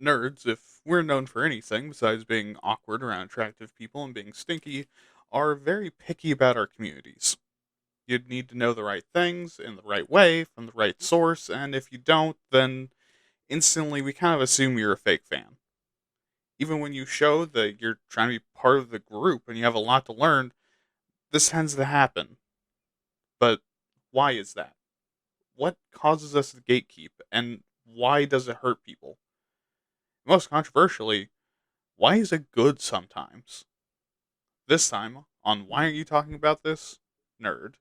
Nerds, if we're known for anything besides being awkward around attractive people and being stinky, are very picky about our communities. You'd need to know the right things in the right way from the right source, and if you don't, then instantly we kind of assume you're a fake fan. Even when you show that you're trying to be part of the group and you have a lot to learn, this tends to happen. But why is that? What causes us to gatekeep, and why does it hurt people? Most controversially, why is it good sometimes? This time, on Why Aren't You Talking About This? Nerd.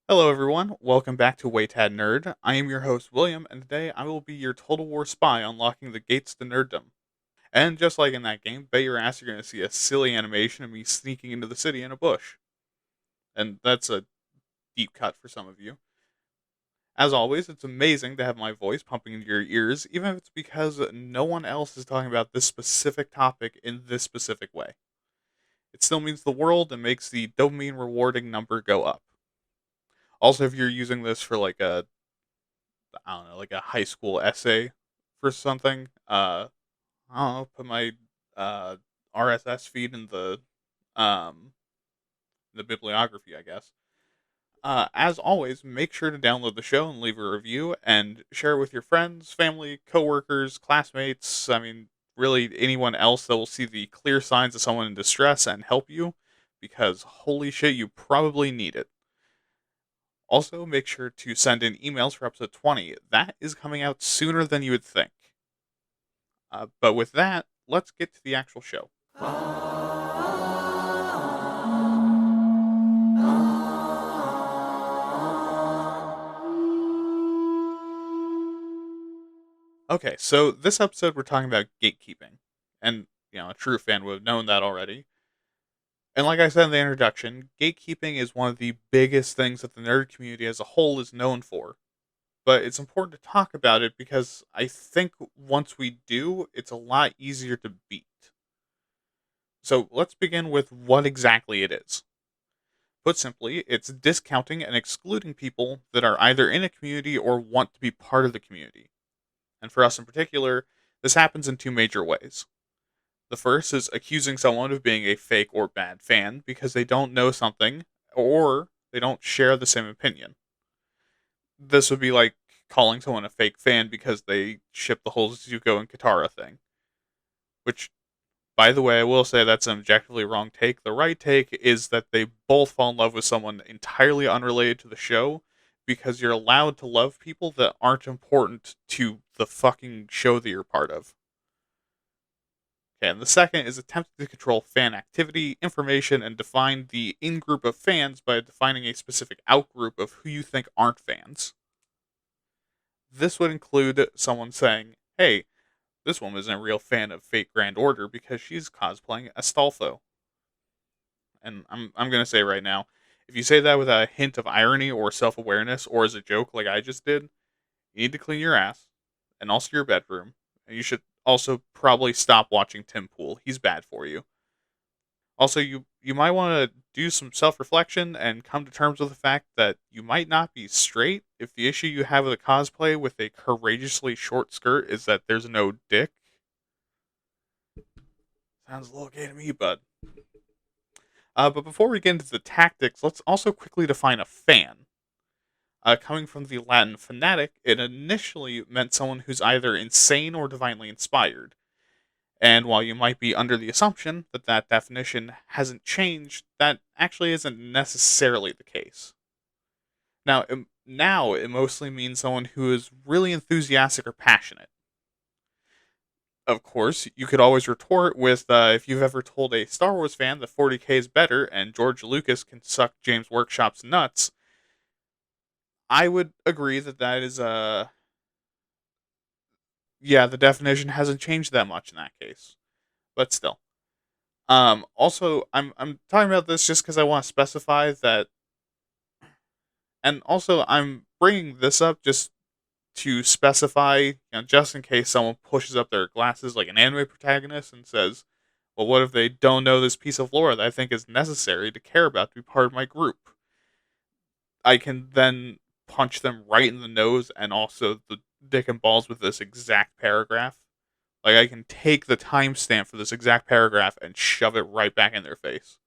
Hello, everyone. Welcome back to WAYTAT Nerd. I am your host, William, and today I will be your Total War spy unlocking the gates to nerddom. And just like in that game, bet your ass you're going to see a silly animation of me sneaking into the city in a bush. And that's a deep cut for some of you. As always, it's amazing to have my voice pumping into your ears, even if it's because no one else is talking about this specific topic in this specific way. It still means the world and makes the dopamine rewarding number go up. Also, if you're using this for like a, I don't know, like a high school essay for something, I don't know, put my uh, RSS feed um in the bibliography, I guess. As always, make sure to download the show and leave a review and share it with your friends, family, coworkers, classmates. I mean, really anyone else that will see the clear signs of someone in distress and help you, because holy shit, you probably need it. Also, make sure to send in emails for episode 20. That is coming out sooner than you would think. But with that, let's get to the actual show. Okay, so this episode we're talking about gatekeeping. And, a true fan would have known that already. And like I said in the introduction, gatekeeping is one of the biggest things that the nerd community as a whole is known for. But it's important to talk about it because I think once we do, it's a lot easier to beat. So let's begin with what exactly it is. Put simply, it's discounting and excluding people that are either in a community or want to be part of the community. And for us in particular, this happens in two major ways. The first is accusing someone of being a fake or bad fan because they don't know something or they don't share the same opinion. This would be like calling someone a fake fan because they ship the whole Zuko and Katara thing. Which, by the way, I will say that's an objectively wrong take. The right take is that they both fall in love with someone entirely unrelated to the show because you're allowed to love people that aren't important to the fucking show that you're part of. Okay, and the second is attempting to control fan activity, information, and define the in group of fans by defining a specific out group of who you think aren't fans. This would include someone saying, hey, this woman isn't a real fan of Fate Grand Order because she's cosplaying Astolfo. And I'm going to say right now, if you say that with a hint of irony or self awareness or as a joke like I just did, you need to clean your ass and also your bedroom. And you should also probably stop watching Tim Pool. He's bad for you. Also, you might want to do some self-reflection and come to terms with the fact that you might not be straight if the issue you have with a cosplay with a courageously short skirt is that there's no dick. Sounds a little gay to me, bud. But before we get into the tactics, let's also quickly define a fan. Coming from the Latin fanatic, it initially meant someone who's either insane or divinely inspired. And while you might be under the assumption that that definition hasn't changed, that actually isn't necessarily the case. Now it mostly means someone who is really enthusiastic or passionate. Of course, you could always retort with if you've ever told a Star Wars fan that 40K is better and George Lucas can suck James Workshop's nuts, I would agree that that is yeah, the definition hasn't changed that much in that case. But still. Also, I'm talking about this just because I want to specify that, and also I'm bringing this up just to specify, just in case someone pushes up their glasses like an anime protagonist and says, "Well, what if they don't know this piece of lore that I think is necessary to care about to be part of my group?" I can then punch them right in the nose and also the dick and balls with this exact paragraph. Like I can take the timestamp for this exact paragraph and shove it right back in their face.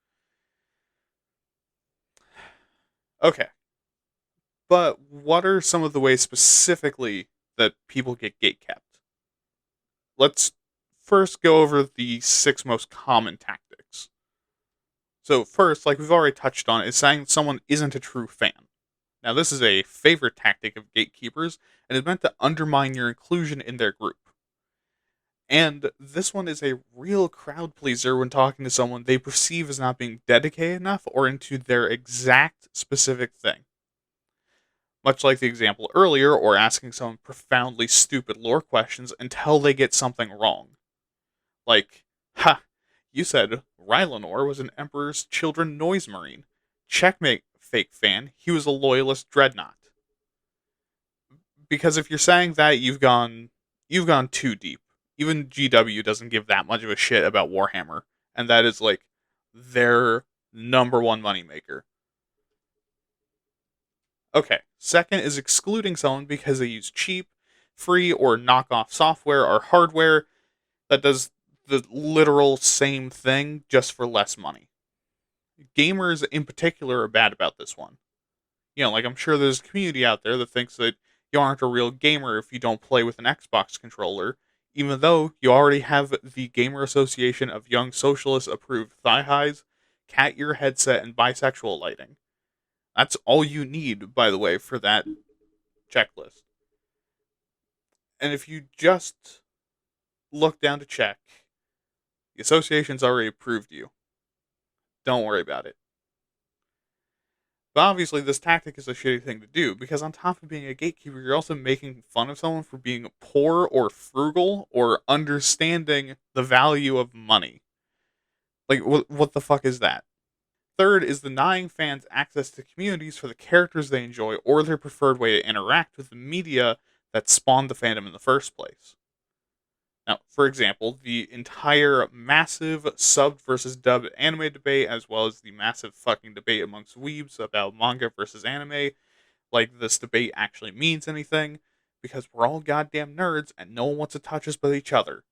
Okay. But what are some of the ways specifically that people get gatekept? Let's first go over the 6 most common tactics. So first, like we've already touched on, is saying someone isn't a true fan. Now this is a favorite tactic of gatekeepers and is meant to undermine your inclusion in their group. And this one is a real crowd pleaser when talking to someone they perceive as not being dedicated enough or into their exact specific thing. Much like the example earlier, or asking someone profoundly stupid lore questions until they get something wrong. Like, ha, you said Rylanor was an Emperor's Children noise marine. Checkmate, fake fan, he was a loyalist dreadnought. Because if you're saying that, you've gone too deep. Even GW doesn't give that much of a shit about Warhammer, and that is like their number one moneymaker. Okay, second is excluding someone because they use cheap, free, or knockoff software or hardware that does the literal same thing just for less money. Gamers in particular are bad about this one. Like I'm sure there's a community out there that thinks that you aren't a real gamer if you don't play with an Xbox controller, even though you already have the Gamer Association of Young Socialists approved thigh highs, cat ear headset, and bisexual lighting. That's all you need, by the way, for that checklist. And if you just look down to check, the association's already approved you. Don't worry about it. But obviously, this tactic is a shitty thing to do because, on top of being a gatekeeper, you're also making fun of someone for being poor or frugal or understanding the value of money. Like, what the fuck is that? Third is denying fans access to communities for the characters they enjoy or their preferred way to interact with the media that spawned the fandom in the first place. Now, for example, the entire massive subbed versus dubbed anime debate, as well as the massive fucking debate amongst weebs about manga versus anime, like this debate actually means anything, because we're all goddamn nerds and no one wants to touch us but each other.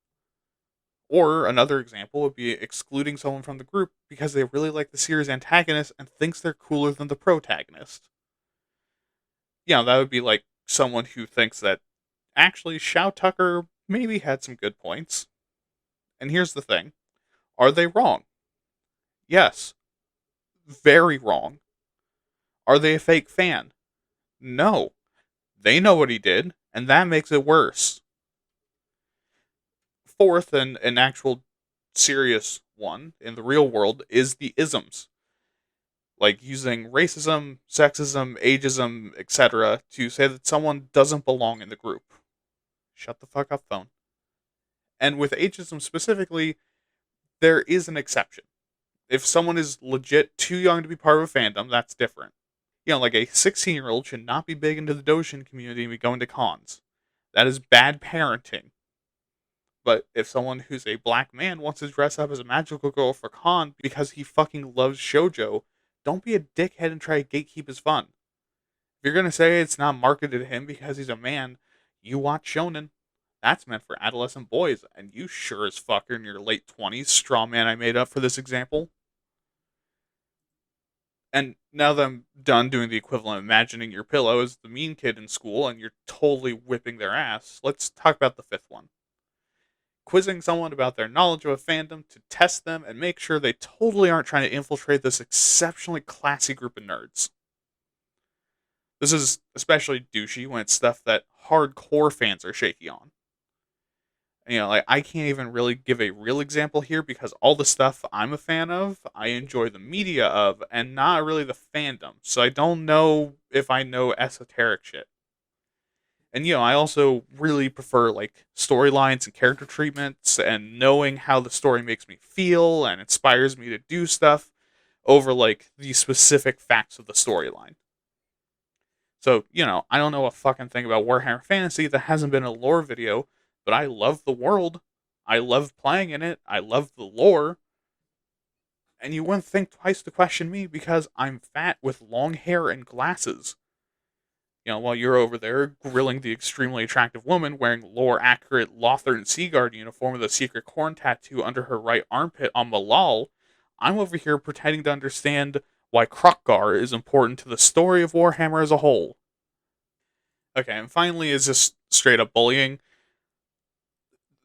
Or another example would be excluding someone from the group because they really like the series antagonist and thinks they're cooler than the protagonist. That would be like someone who thinks that actually Shao Tucker maybe had some good points. And here's the thing. Are they wrong? Yes. Very wrong. Are they a fake fan? No. They know what he did, and that makes it worse. Fourth, and an actual serious one in the real world, is the isms. Like using racism, sexism, ageism, etc. to say that someone doesn't belong in the group. Shut the fuck up, phone. And with ageism specifically, there is an exception. If someone is legit too young to be part of a fandom, that's different. Like a 16-year-old should not be big into the Doshin community and be going to cons. That is bad parenting. But if someone who's a black man wants to dress up as a magical girl for con because he fucking loves shoujo, don't be a dickhead and try to gatekeep his fun. If you're gonna say it's not marketed to him because he's a man, you watch shonen. That's meant for adolescent boys, and you sure as fuck are in your late 20s, straw man I made up for this example. And now that I'm done doing the equivalent of imagining your pillow as the mean kid in school and you're totally whipping their ass, let's talk about the fifth one. Quizzing someone about their knowledge of a fandom to test them and make sure they totally aren't trying to infiltrate this exceptionally classy group of nerds. This is especially douchey when it's stuff that hardcore fans are shaky on. Like I can't even really give a real example here because all the stuff I'm a fan of, I enjoy the media of, and not really the fandom. So I don't know if I know esoteric shit. And I also really prefer like storylines and character treatments and knowing how the story makes me feel and inspires me to do stuff over like the specific facts of the storyline. So, I don't know a fucking thing about Warhammer Fantasy that hasn't been a lore video, but I love the world. I love playing in it. I love the lore. And you wouldn't think twice to question me because I'm fat with long hair and glasses. While you're over there grilling the extremely attractive woman wearing lore accurate Lothern Seaguard uniform with a secret corn tattoo under her right armpit on Malal, I'm over here pretending to understand why Krokgar is important to the story of Warhammer as a whole. Okay, and finally is just straight up bullying.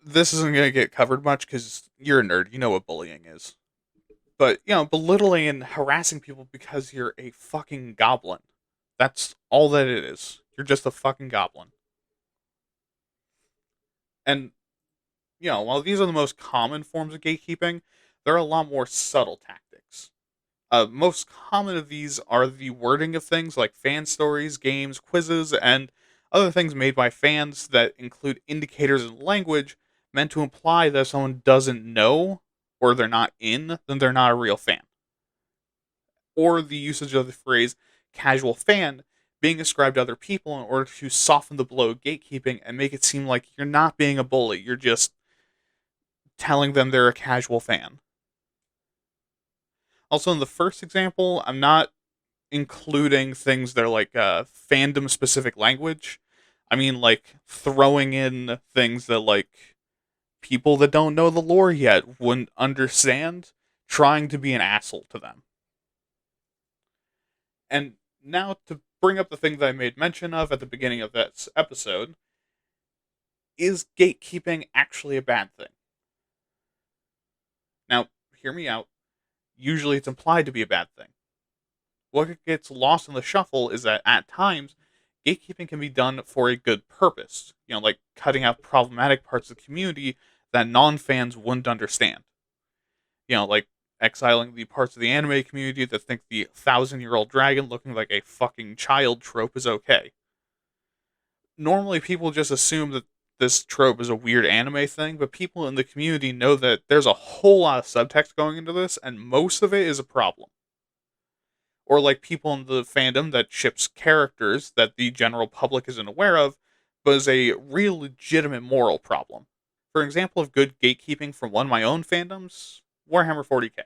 This isn't going to get covered much because you're a nerd. You know what bullying is. But, belittling and harassing people because you're a fucking goblin. That's all that it is. You're just a fucking goblin. And, while these are the most common forms of gatekeeping, there are a lot more subtle tactics. Most common of these are the wording of things like fan stories, games, quizzes, and other things made by fans that include indicators in language meant to imply that if someone doesn't know or they're not in, then they're not a real fan. Or the usage of the phrase casual fan being ascribed to other people in order to soften the blow of gatekeeping and make it seem like you're not being a bully, you're just telling them they're a casual fan. Also, in the first example, I'm not including things that are like fandom specific language. I mean, like throwing in things that like people that don't know the lore yet wouldn't understand, trying to be an asshole to them. And now to bring up the thing that I made mention of at the beginning of this episode, is gatekeeping actually a bad thing? Now, hear me out. Usually it's implied to be a bad thing. What gets lost in the shuffle is that at times, gatekeeping can be done for a good purpose. Like cutting out problematic parts of the community that non fans wouldn't understand. Like exiling the parts of the anime community that think the 1,000-year-old dragon looking like a fucking child trope is okay. Normally, people just assume that this trope is a weird anime thing, but people in the community know that there's a whole lot of subtext going into this, and most of it is a problem. Or like people in the fandom that ships characters that the general public isn't aware of, but is a real legitimate moral problem. For example of good gatekeeping from one of my own fandoms, Warhammer 40k.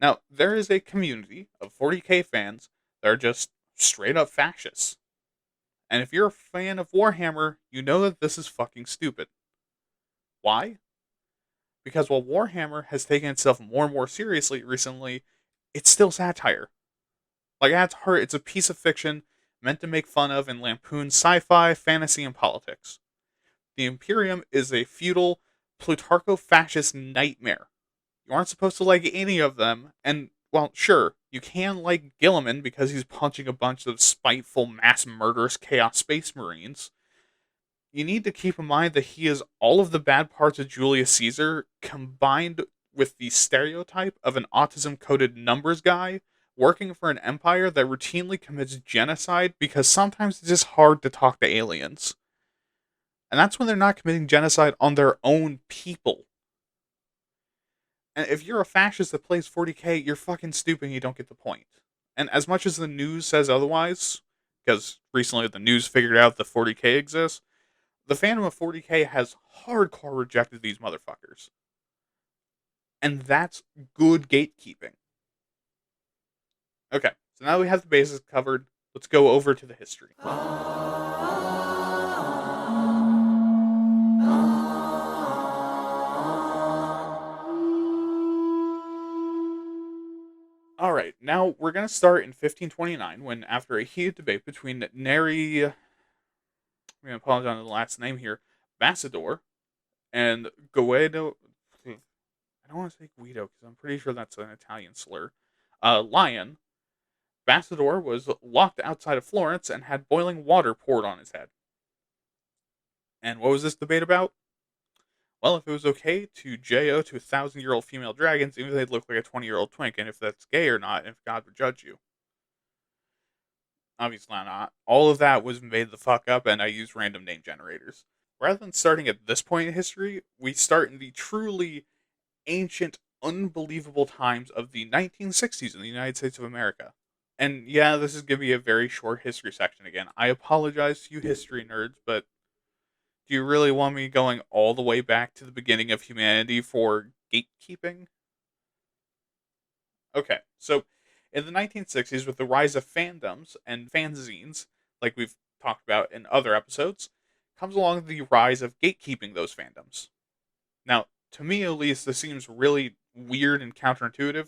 Now, there is a community of 40k fans that are just straight up fascists. And if you're a fan of Warhammer, you know that this is fucking stupid. Why? Because while Warhammer has taken itself more and more seriously recently, it's still satire. Like, at its heart, it's a piece of fiction meant to make fun of and lampoon sci fi, fantasy, and politics. The Imperium is a feudal, Plutarcho fascist nightmare. You aren't supposed to like any of them, and, well, sure, you can like Gilliman because he's punching a bunch of spiteful, mass murderous Chaos Space Marines. You need to keep in mind that he is all of the bad parts of Julius Caesar combined with the stereotype of an autism coded numbers guy working for an empire that routinely commits genocide because sometimes it's just hard to talk to aliens. And that's when they're not committing genocide on their own people. And if you're a fascist that plays 40k, you're fucking stupid and you don't get the point. And as much as the news says otherwise, because recently the news figured out that 40k exists, the fandom of 40k has hardcore rejected these motherfuckers. And that's good gatekeeping. Okay, so now we have the basics covered. Let's go over to the history. Alright, now we're going to start in 1529 when, after a heated debate between Neri, I'm going to apologize on the last name here, Massador, and Guido, I don't want to say Guido because I'm pretty sure that's an Italian slur, Lion, Bassador was locked outside of Florence and had boiling water poured on his head. And what was this debate about? Well, if it was okay to JO to 1,000-year-old female dragons, even if they look like a 20-year-old twink, and if that's gay or not, and if God would judge you. Obviously not. All of that was made the fuck up, and I used random name generators. Rather than starting at this point in history, we start in the truly ancient, unbelievable times of the 1960s in the United States of America. And yeah, this is going to be a very short history section again. I apologize to you history nerds, but do you really want me going all the way back to the beginning of humanity for gatekeeping? Okay, so in the 1960s, with the rise of fandoms and fanzines, like we've talked about in other episodes, comes along the rise of gatekeeping those fandoms. Now, to me at least, this seems really weird and counterintuitive,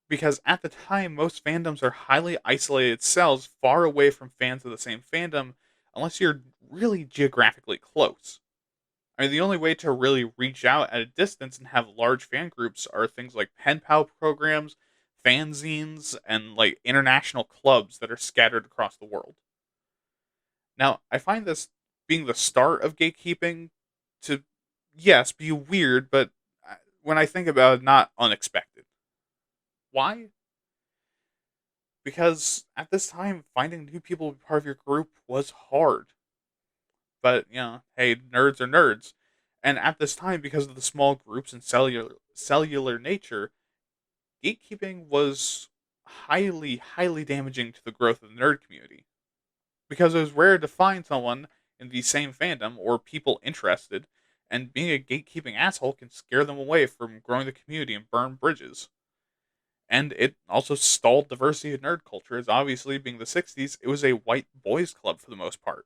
because at the time, most fandoms are highly isolated cells far away from fans of the same fandom, unless you're really geographically close. I mean, the only way to really reach out at a distance and have large fan groups are things like pen pal programs, fanzines, and like international clubs that are scattered across the world. Now, I find this being the start of gatekeeping to, yes, be weird, but when I think about it, not unexpected. Why? Because at this time, finding new people to be part of your group was hard. But, hey, nerds are nerds. And at this time, because of the small groups and cellular nature, gatekeeping was highly, highly damaging to the growth of the nerd community. Because it was rare to find someone in the same fandom or people interested, and being a gatekeeping asshole can scare them away from growing the community and burn bridges. And it also stalled diversity of nerd culture, as obviously being the 60s, it was a white boys club for the most part.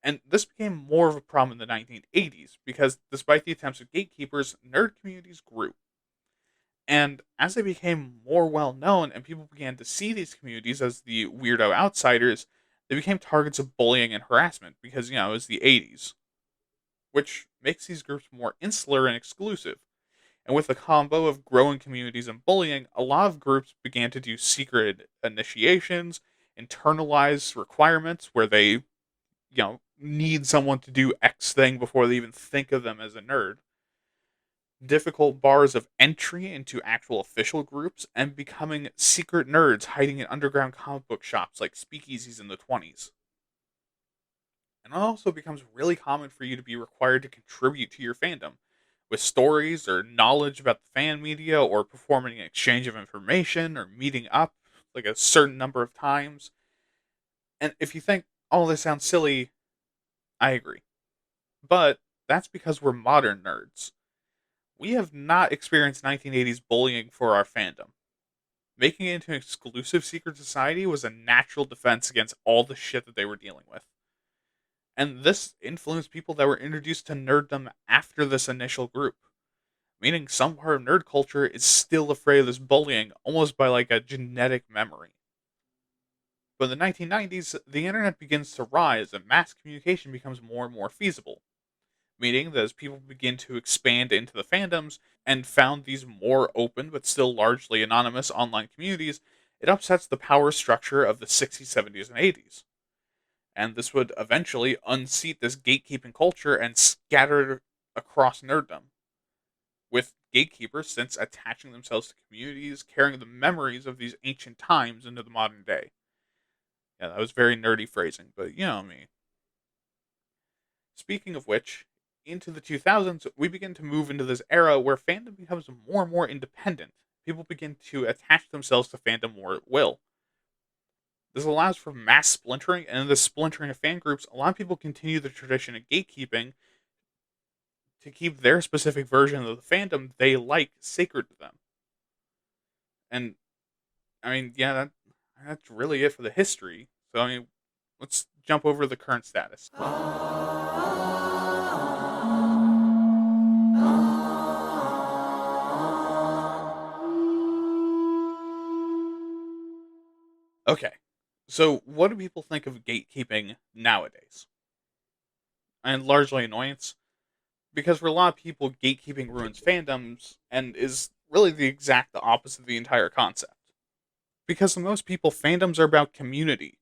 And this became more of a problem in the 1980s, because despite the attempts of gatekeepers, nerd communities grew. And as they became more well known and people began to see these communities as the weirdo outsiders, they became targets of bullying and harassment because, it was the 80s, which makes these groups more insular and exclusive. And with the combo of growing communities and bullying, a lot of groups began to do secret initiations, internalize requirements where they, need someone to do X thing before they even think of them as a nerd. Difficult bars of entry into actual official groups, and becoming secret nerds hiding in underground comic book shops like speakeasies in the 20s. And it also becomes really common for you to be required to contribute to your fandom with stories or knowledge about the fan media or performing an exchange of information or meeting up like a certain number of times. And if you think, oh, this sounds silly, I agree. But that's because we're modern nerds. We have not experienced 1980s bullying for our fandom. Making it into an exclusive secret society was a natural defense against all the shit that they were dealing with. And this influenced people that were introduced to nerddom after this initial group. Meaning some part of nerd culture is still afraid of this bullying almost by like a genetic memory. But in the 1990s, the internet begins to rise and mass communication becomes more and more feasible. Meaning that as people begin to expand into the fandoms and found these more open but still largely anonymous online communities, it upsets the power structure of the 60s, 70s, and 80s. And this would eventually unseat this gatekeeping culture and scatter it across nerddom, with gatekeepers since attaching themselves to communities, carrying the memories of these ancient times into the modern day. Yeah, that was very nerdy phrasing, but you know me. Speaking of which, into the 2000s, we begin to move into this era where fandom becomes more and more independent. People begin to attach themselves to fandom more at will. This allows for mass splintering, and in the splintering of fan groups, a lot of people continue the tradition of gatekeeping to keep their specific version of the fandom they like sacred to them. And I mean, yeah, that's really it for the history. So I mean, let's jump over to the current status. Okay, so what do people think of gatekeeping nowadays? And largely annoyance, because for a lot of people, gatekeeping ruins fandoms and is really the exact opposite of the entire concept. Because to most people, fandoms are about community,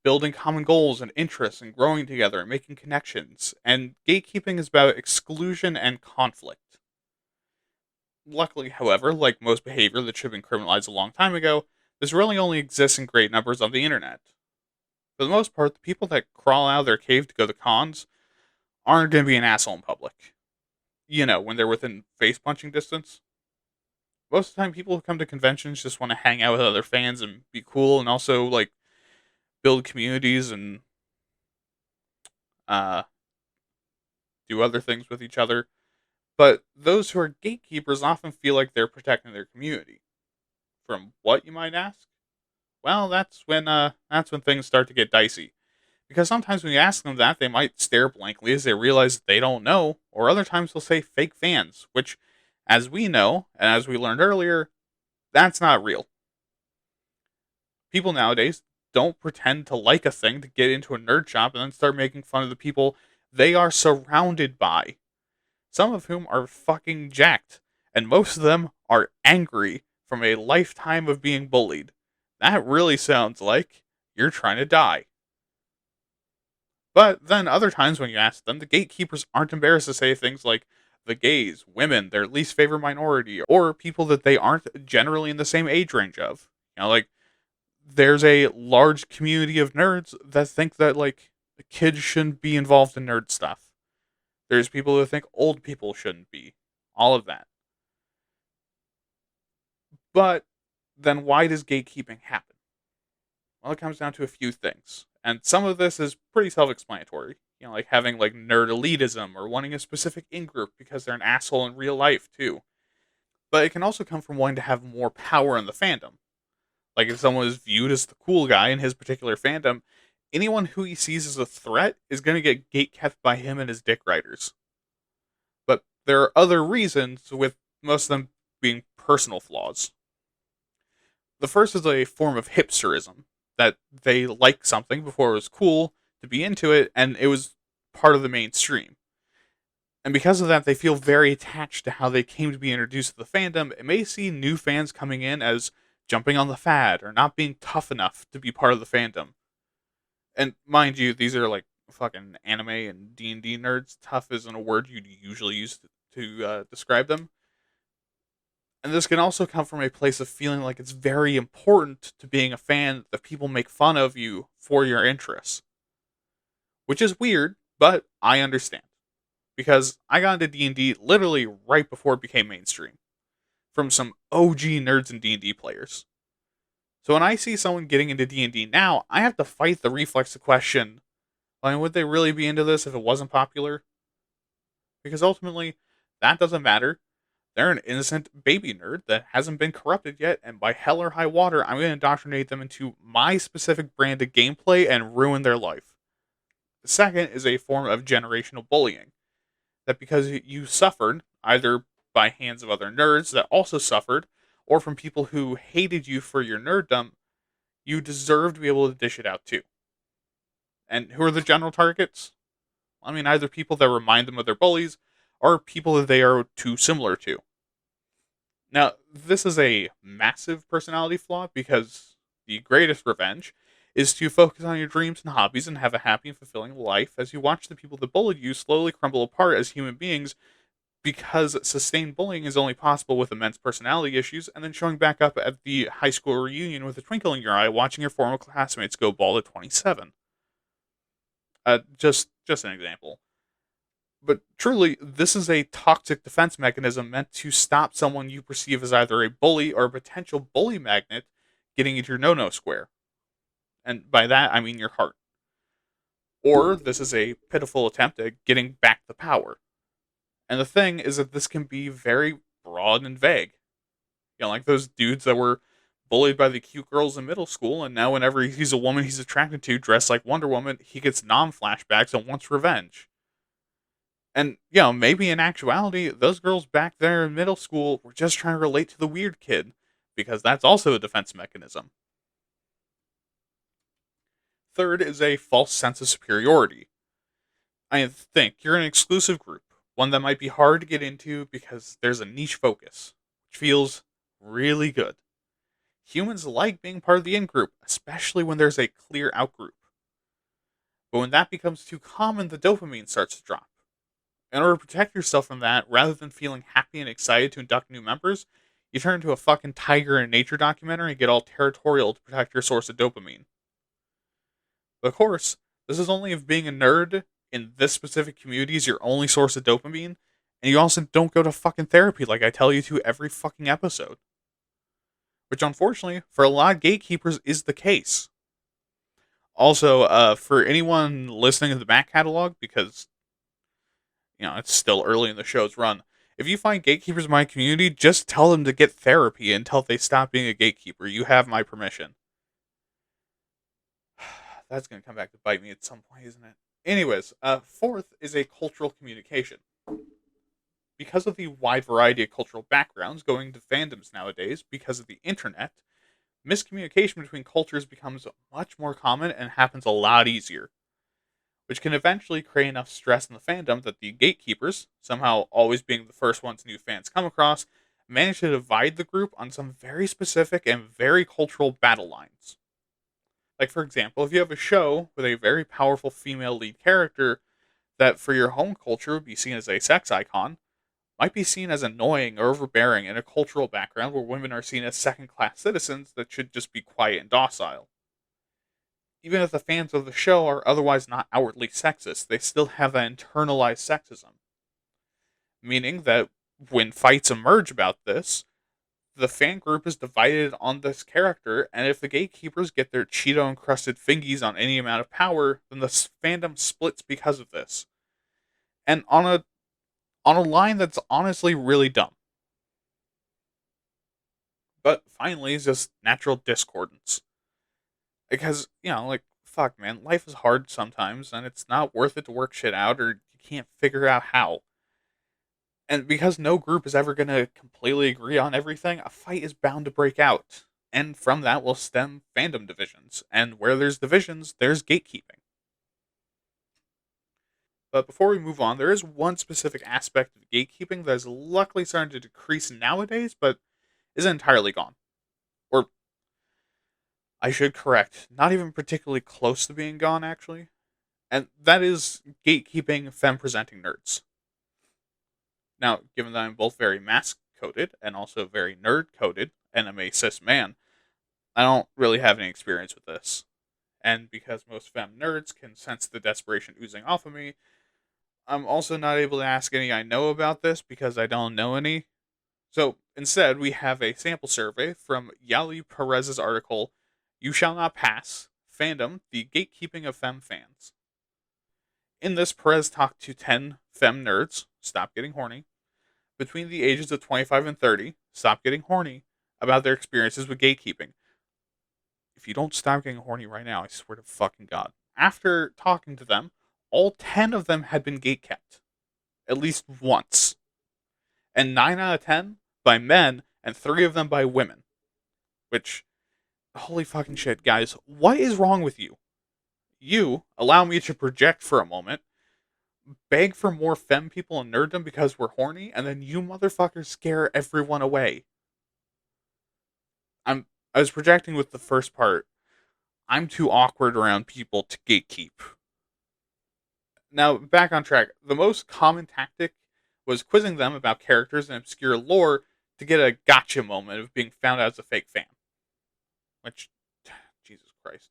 building common goals and interests and growing together and making connections. And gatekeeping is about exclusion and conflict. Luckily, however, like most behavior that should have been criminalized a long time ago, this really only exists in great numbers on the internet. For the most part, the people that crawl out of their cave to go to cons aren't going to be an asshole in public. When they're within face punching distance. Most of the time, people who come to conventions just want to hang out with other fans and be cool and also, like, build communities and uh, do other things with each other. But those who are gatekeepers often feel like they're protecting their community. From what, you might ask? Well, that's when things start to get dicey. Because sometimes when you ask them that, they might stare blankly as they realize that they don't know, or other times they'll say fake fans, which, as we know, and as we learned earlier, that's not real. People nowadays don't pretend to like a thing to get into a nerd shop and then start making fun of the people they are surrounded by. Some of whom are fucking jacked, and most of them are angry from a lifetime of being bullied. That really sounds like you're trying to die. But then other times when you ask them, the gatekeepers aren't embarrassed to say things like the gays, women, their least favorite minority, or people that they aren't generally in the same age range of. Like, there's a large community of nerds that think that, like, kids shouldn't be involved in nerd stuff. There's people who think old people shouldn't be. All of that. But then why does gatekeeping happen? Well, it comes down to a few things. And some of this is pretty self-explanatory. Like having like nerd elitism or wanting a specific in-group because they're an asshole in real life too. But it can also come from wanting to have more power in the fandom. Like if someone is viewed as the cool guy in his particular fandom, anyone who he sees as a threat is going to get gatekept by him and his dick riders. But there are other reasons, with most of them being personal flaws. The first is a form of hipsterism, that they liked something before it was cool to be into it, and it was part of the mainstream. And because of that, they feel very attached to how they came to be introduced to the fandom, and may see new fans coming in as jumping on the fad or not being tough enough to be part of the fandom. And mind you, these are like fucking anime and D&D nerds. Tough isn't a word you'd usually use to describe them. And this can also come from a place of feeling like it's very important to being a fan that people make fun of you for your interests. Which is weird, but I understand. Because I got into D&D literally right before it became mainstream. From some OG nerds and D&D players. So when I see someone getting into D&D now, I have to fight the reflex to question, would they really be into this if it wasn't popular? Because ultimately, that doesn't matter. They're an innocent baby nerd that hasn't been corrupted yet, and by hell or high water, I'm going to indoctrinate them into my specific brand of gameplay and ruin their life. The second is a form of generational bullying. That because you suffered, either by hands of other nerds that also suffered, or from people who hated you for your nerddom, you deserve to be able to dish it out too. And who are the general targets? Either people that remind them of their bullies, or people that they are too similar to. Now, this is a massive personality flaw because the greatest revenge is to focus on your dreams and hobbies and have a happy and fulfilling life as you watch the people that bullied you slowly crumble apart as human beings, because sustained bullying is only possible with immense personality issues, and then showing back up at the high school reunion with a twinkle in your eye watching your former classmates go bald at 27. Just an example. But truly, this is a toxic defense mechanism meant to stop someone you perceive as either a bully or a potential bully magnet getting into your no-no square. And by that, I mean your heart. Or this is a pitiful attempt at getting back the power. And the thing is that this can be very broad and vague. Like those dudes that were bullied by the cute girls in middle school, and now whenever he sees a woman he's attracted to dressed like Wonder Woman, he gets flashbacks and wants revenge. And, maybe in actuality, those girls back there in middle school were just trying to relate to the weird kid, because that's also a defense mechanism. Third is a false sense of superiority. I think you're an exclusive group, one that might be hard to get into because there's a niche focus, which feels really good. Humans like being part of the in group, especially when there's a clear out group. But when that becomes too common, the dopamine starts to drop. In order to protect yourself from that, rather than feeling happy and excited to induct new members, you turn into a fucking tiger in a nature documentary and get all territorial to protect your source of dopamine. But of course, this is only if being a nerd in this specific community is your only source of dopamine, and you also don't go to fucking therapy like I tell you to every fucking episode. Which unfortunately, for a lot of gatekeepers, is the case. Also, for anyone listening to the back catalog, because it's still early in the show's run. If you find gatekeepers in my community, just tell them to get therapy until they stop being a gatekeeper. You have my permission. That's going to come back to bite me at some point, isn't it? Anyways, fourth is a cultural communication. Because of the wide variety of cultural backgrounds going to fandoms nowadays, because of the internet, miscommunication between cultures becomes much more common and happens a lot easier, which can eventually create enough stress in the fandom that the gatekeepers, somehow always being the first ones new fans come across, manage to divide the group on some very specific and very cultural battle lines. Like, for example, if you have a show with a very powerful female lead character that for your home culture would be seen as a sex icon, might be seen as annoying or overbearing in a cultural background where women are seen as second class citizens that should just be quiet and docile. Even if the fans of the show are otherwise not outwardly sexist, they still have that internalized sexism. Meaning that when fights emerge about this, the fan group is divided on this character, and if the gatekeepers get their Cheeto encrusted fingies on any amount of power, then the fandom splits because of this. And on a line that's honestly really dumb. But finally, is just natural discordance. Because, fuck, man, life is hard sometimes, and it's not worth it to work shit out, or you can't figure out how. And because no group is ever going to completely agree on everything, a fight is bound to break out. And from that will stem fandom divisions. And where there's divisions, there's gatekeeping. But before we move on, there is one specific aspect of gatekeeping that is luckily starting to decrease nowadays, but isn't entirely gone. Or, I should correct, not even particularly close to being gone, actually. And that is gatekeeping femme-presenting nerds. Now, given that I'm both very mask-coded and also very nerd-coded, and I'm a cis man, I don't really have any experience with this. And because most femme nerds can sense the desperation oozing off of me, I'm also not able to ask any I know about this because I don't know any. So instead, we have a sample survey from Yali Perez's article, You Shall Not Pass, Fandom, the Gatekeeping of Femme Fans. In this, Perez talked to 10 femme nerds, stop getting horny, between the ages of 25 and 30, stop getting horny, about their experiences with gatekeeping. If you don't stop getting horny right now, I swear to fucking God. After talking to them, all 10 of them had been gatekept. At least once. And 9 out of 10 by men, and 3 of them by women. Which, holy fucking shit, guys. What is wrong with you? You, allow me to project for a moment, beg for more femme people in nerddom because we're horny, and then you motherfuckers scare everyone away. I was projecting with the first part. I'm too awkward around people to gatekeep. Now, back on track. The most common tactic was quizzing them about characters and obscure lore to get a gotcha moment of being found out as a fake fan. Which, Jesus Christ.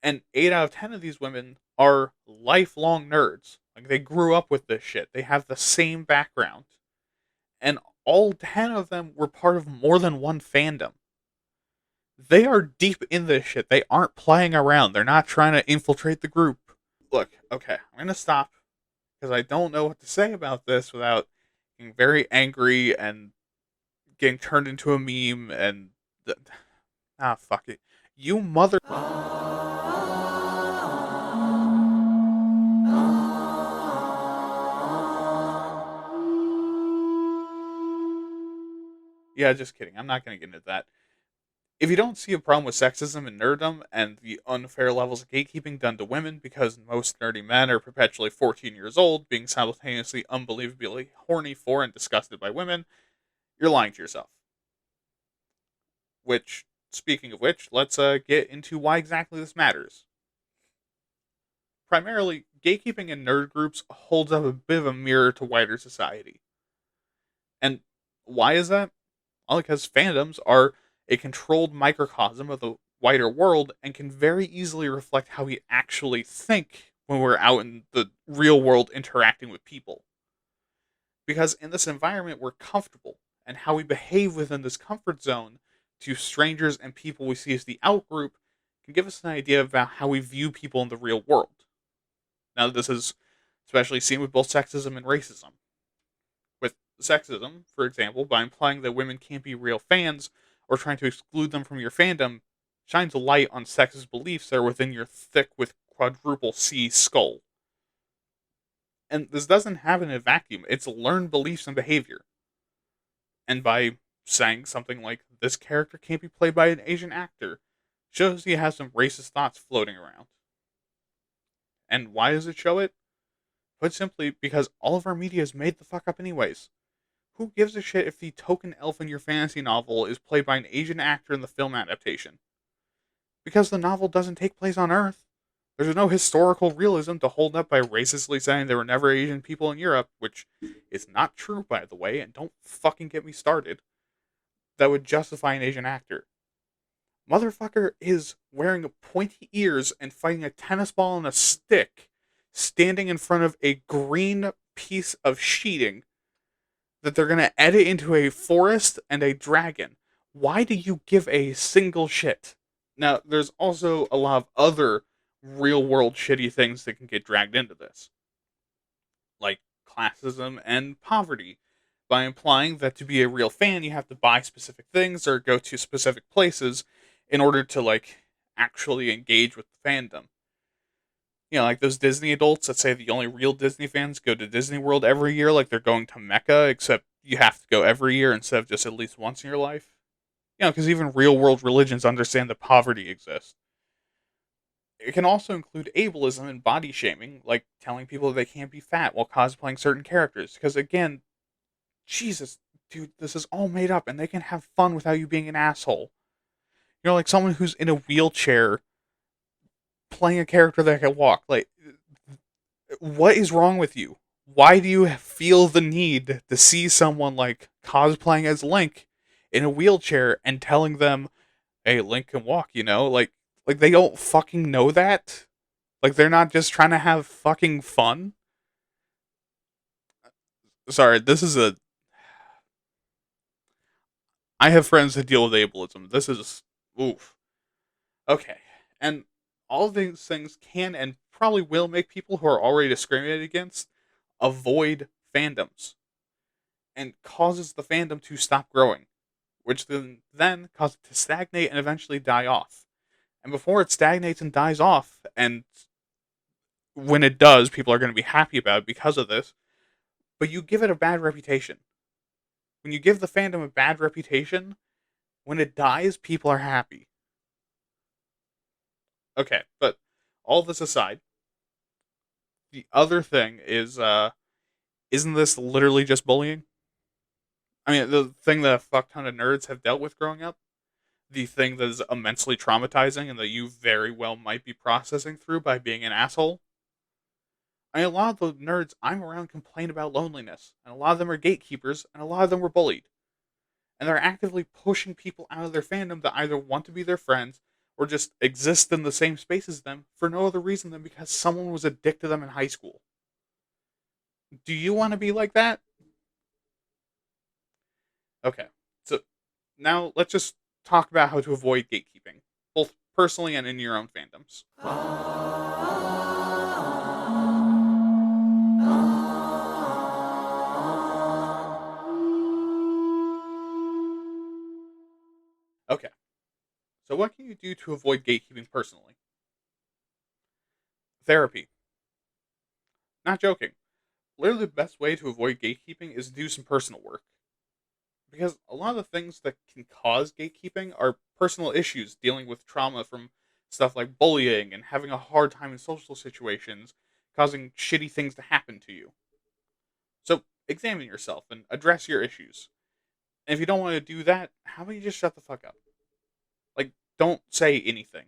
And 8 out of 10 of these women are lifelong nerds. Like, they grew up with this shit. They have the same background. And all 10 of them were part of more than one fandom. They are deep in this shit. They aren't playing around. They're not trying to infiltrate the group. Look, okay, I'm going to stop because I don't know what to say about this without getting very angry and getting turned into a meme and fuck it. You mother. Yeah, just kidding. I'm not going to get into that. If you don't see a problem with sexism and nerddom and the unfair levels of gatekeeping done to women because most nerdy men are perpetually 14 years old, being simultaneously unbelievably horny for and disgusted by women, you're lying to yourself. Which, Speaking of which, let's get into why exactly this matters. Primarily, gatekeeping in nerd groups holds up a bit of a mirror to wider society. And why is that? Well, because fandoms are a controlled microcosm of the wider world and can very easily reflect how we actually think when we're out in the real world interacting with people. Because in this environment, we're comfortable, and how we behave within this comfort zone to strangers and people we see as the outgroup can give us an idea about how we view people in the real world. Now, this is especially seen with both sexism and racism. With sexism, for example, by implying that women can't be real fans or trying to exclude them from your fandom, shines a light on sexist beliefs that are within your thick with quadruple C skull. And this doesn't happen in a vacuum, it's learned beliefs and behavior. And by saying something like, this character can't be played by an Asian actor, shows he has some racist thoughts floating around. And why does it show it? Put simply, because all of our media is made the fuck up anyways. Who gives a shit if the token elf in your fantasy novel is played by an Asian actor in the film adaptation? Because the novel doesn't take place on Earth. There's no historical realism to hold up by racistly saying there were never Asian people in Europe, which is not true, by the way, and don't fucking get me started. That would justify an Asian actor. Motherfucker is wearing pointy ears and fighting a tennis ball on a stick, standing in front of a green piece of sheeting that they're going to edit into a forest and a dragon. Why do you give a single shit? Now, there's also a lot of other real world shitty things that can get dragged into this, like classism and poverty, by implying that to be a real fan, you have to buy specific things or go to specific places in order to, like, actually engage with the fandom. You know, like those Disney adults that say the only real Disney fans go to Disney World every year, like they're going to Mecca, except you have to go every year instead of just at least once in your life. You know, because even real world religions understand that poverty exists. It can also include ableism and body shaming, like telling people they can't be fat while cosplaying certain characters. Because again, Jesus, dude, this is all made up, and they can have fun without you being an asshole. You know, like someone who's in a wheelchair playing a character that can walk. Like, what is wrong with you? Why do you feel the need to see someone like cosplaying as Link in a wheelchair and telling them, "Hey, Link can walk," you know? Like they don't fucking know that? Like they're not just trying to have fucking fun? Sorry, this is a I have friends that deal with ableism. This is oof. Okay. And all of these things can and probably will make people who are already discriminated against avoid fandoms and causes the fandom to stop growing, which then causes it to stagnate and eventually die off. And before it stagnates and dies off, and when it does, people are going to be happy about it because of this, but you give it a bad reputation. When you give the fandom a bad reputation, when it dies, people are happy. Okay, but all this aside, the other thing is, isn't this literally just bullying? I mean, the thing that a fuck ton of nerds have dealt with growing up, the thing that is immensely traumatizing and that you very well might be processing through by being an asshole. I mean, a lot of the nerds I'm around complain about loneliness, and a lot of them are gatekeepers, and a lot of them were bullied. And they're actively pushing people out of their fandom that either want to be their friends or just exist in the same space as them for no other reason than because someone was a dick to them in high school. Do you want to be like that? Okay. So now let's just talk about how to avoid gatekeeping, both personally and in your own fandoms. Okay. So what can you do to avoid gatekeeping personally? Therapy. Not joking. Literally the best way to avoid gatekeeping is to do some personal work. Because a lot of the things that can cause gatekeeping are personal issues dealing with trauma from stuff like bullying and having a hard time in social situations, causing shitty things to happen to you. So examine yourself and address your issues. And if you don't want to do that, how about you just shut the fuck up? Like, don't say anything.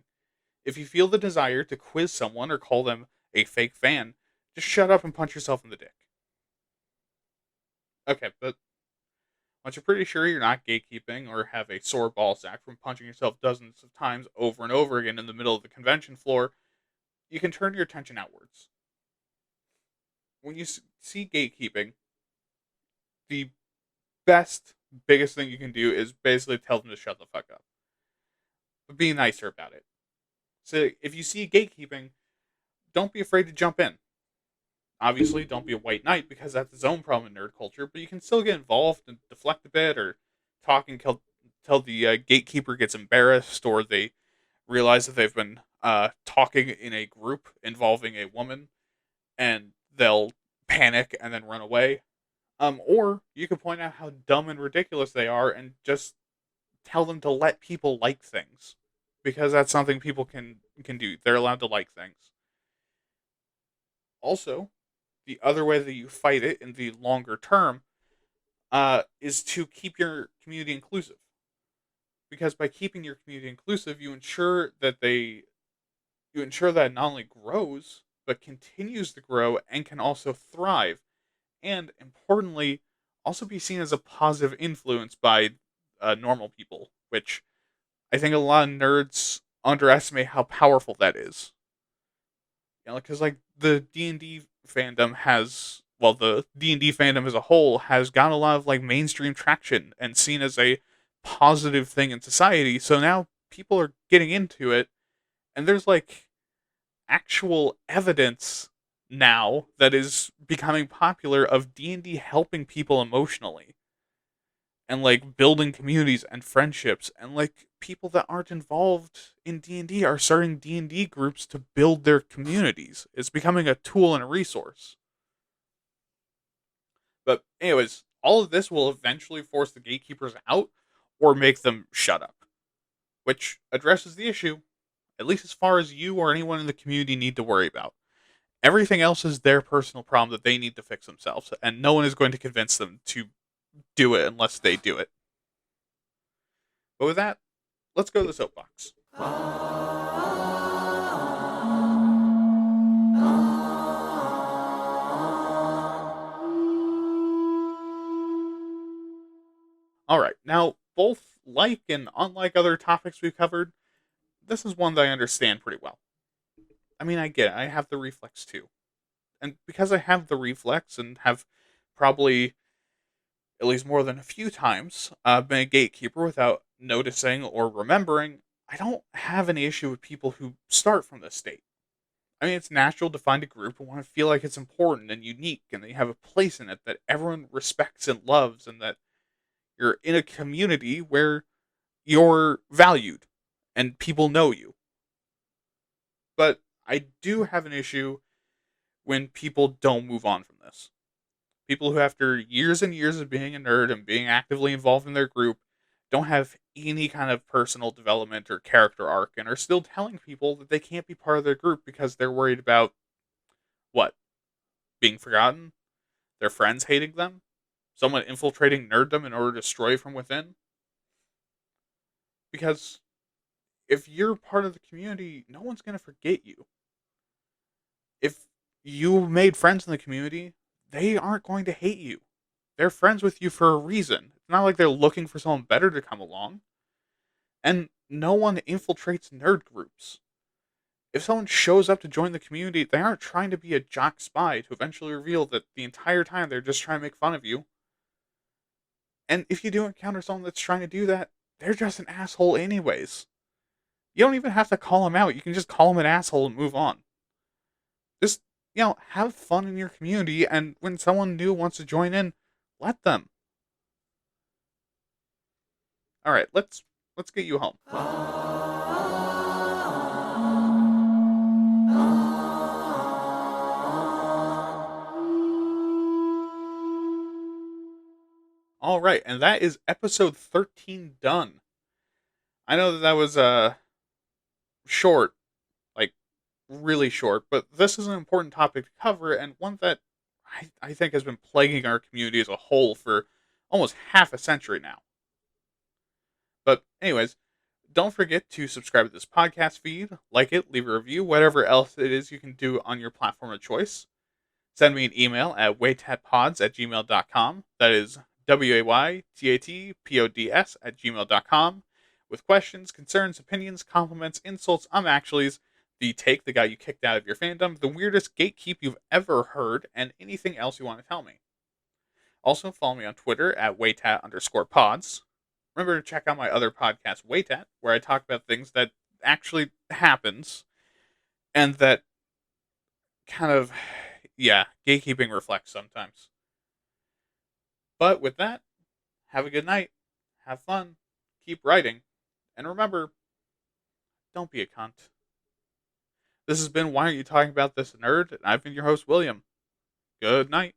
If you feel the desire to quiz someone or call them a fake fan, just shut up and punch yourself in the dick. Okay, but once you're pretty sure you're not gatekeeping or have a sore ball sack from punching yourself dozens of times over and over again in the middle of the convention floor, you can turn your attention outwards. When you see gatekeeping, the biggest thing you can do is basically tell them to shut the fuck up. But be nicer about it. So if you see gatekeeping, don't be afraid to jump in. Obviously, don't be a white knight because that's its own problem in nerd culture, but you can still get involved and deflect a bit or talk until the gatekeeper gets embarrassed or they realize that they've been talking in a group involving a woman and they'll panic and then run away. Or you could point out how dumb and ridiculous they are and just tell them to let people like things because that's something people can do. They're allowed to like things. Also, the other way that you fight it in the longer term is to keep your community inclusive. Because by keeping your community inclusive, you ensure that it not only grows but continues to grow and can also thrive, and importantly, also be seen as a positive influence by normal people. Which I think a lot of nerds underestimate how powerful that is. Because like the D&D fandom has, well, the D&D fandom as a whole has got a lot of like mainstream traction and seen as a positive thing in society. So now people are getting into it, and there's like actual evidence now that is becoming popular of D&D helping people emotionally and like building communities and friendships, and like people that aren't involved in D&D are starting D&D groups to build their communities. It's becoming a tool and a resource. But anyways, all of this will eventually force the gatekeepers out or make them shut up, which addresses the issue, at least as far as you or anyone in the community need to worry about. Everything else is their personal problem that they need to fix themselves, and no one is going to convince them to do it unless they do it. But with that, let's go to the soapbox. Alright, now, both like and unlike other topics we've covered, this is one that I understand pretty well. I mean, I get it, I have the reflex too. And because I have the reflex and have probably at least more than a few times been a gatekeeper without noticing or remembering, I don't have any issue with people who start from this state. I mean, it's natural to find a group and want to feel like it's important and unique and that you have a place in it that everyone respects and loves, and that you're in a community where you're valued and people know you. But I do have an issue when people don't move on from this. People who, after years and years of being a nerd and being actively involved in their group, don't have any kind of personal development or character arc and are still telling people that they can't be part of their group because they're worried about what? Being forgotten? Their friends hating them? Someone infiltrating nerddom in order to destroy from within? Because if you're part of the community, no one's going to forget you. If you made friends in the community, they aren't going to hate you. They're friends with you for a reason. It's not like they're looking for someone better to come along. And no one infiltrates nerd groups. If someone shows up to join the community, they aren't trying to be a jock spy to eventually reveal that the entire time they're just trying to make fun of you. And if you do encounter someone that's trying to do that, they're just an asshole anyways. You don't even have to call them out. You can just call them an asshole and move on. Just, have fun in your community, and when someone new wants to join in, let them. All right, let's get you home. All right, and that is episode 13 done. I know that was short, like really short, but this is an important topic to cover, and one that I think has been plaguing our community as a whole for almost half a century now. But anyways, Don't forget to subscribe to this podcast feed, like it, leave a review, whatever else it is you can do on your platform of choice. Send me an email at waytatpods@gmail.com. That is WAYTATPODS@gmail.com with questions, concerns, opinions, compliments, insults, actuallys, the take the guy you kicked out of your fandom, the weirdest gatekeep you've ever heard, and anything else you want to tell me. Also, follow me on Twitter at waytat_pods. Remember to check out my other podcast, WAYTAT, where I talk about things that actually happens and that kind of, yeah, gatekeeping reflects sometimes. But with that, have a good night, have fun, keep writing, and remember, don't be a cunt. This has been Why Aren't You Talking About This, Nerd? And I've been your host, William. Good night.